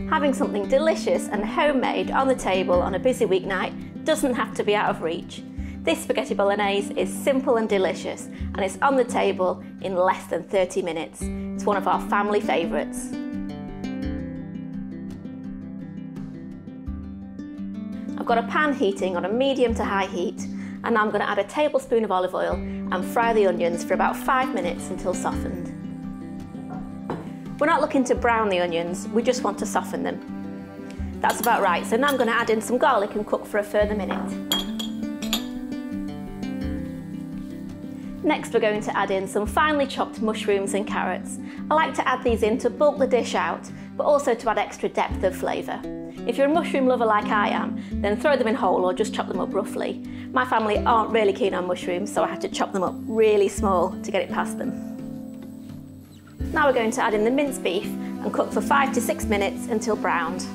Having something delicious and homemade on the table on a busy weeknight doesn't have to be out of reach. This spaghetti bolognese is simple and delicious, and it's on the table in less than 30 minutes. It's one of our family favourites. I've got a pan heating on a medium to high heat, and I'm going to add a tablespoon of olive oil and fry the onions for about 5 minutes until softened. We're not looking to brown the onions, we just want to soften them. That's about right, so now I'm going to add in some garlic and cook for a further minute. Next we're going to add in some finely chopped mushrooms and carrots. I like to add these in to bulk the dish out, but also to add extra depth of flavour. If you're a mushroom lover like I am, then throw them in whole or just chop them up roughly. My family aren't really keen on mushrooms, so I had to chop them up really small to get it past them. Now we're going to add in the minced beef and cook for 5 to 6 minutes until browned.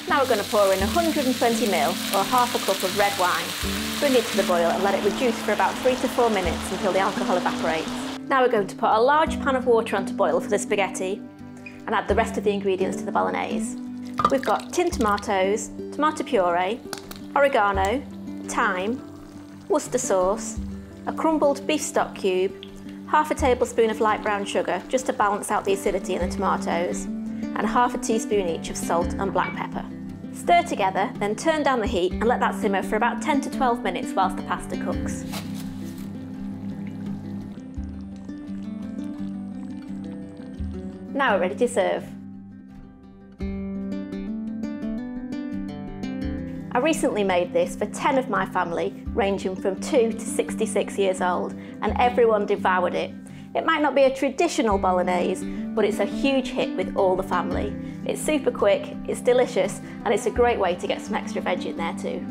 Now we're going to pour in 120ml or half a cup of red wine. Bring it to the boil and let it reduce for about 3 to 4 minutes until the alcohol evaporates. Now we're going to put a large pan of water on to boil for the spaghetti and add the rest of the ingredients to the bolognese. We've got tinned tomatoes, tomato puree, oregano, thyme, Worcestershire sauce, a crumbled beef stock cube, half a tablespoon of light brown sugar just to balance out the acidity in the tomatoes, and half a teaspoon each of salt and black pepper. Stir together, then turn down the heat and let that simmer for about 10 to 12 minutes whilst the pasta cooks. Now we're ready to serve. I recently made this for 10 of my family, ranging from 2 to 66 years old, and everyone devoured it. It might not be a traditional bolognese, but it's a huge hit with all the family. It's super quick, it's delicious, and it's a great way to get some extra veg in there too.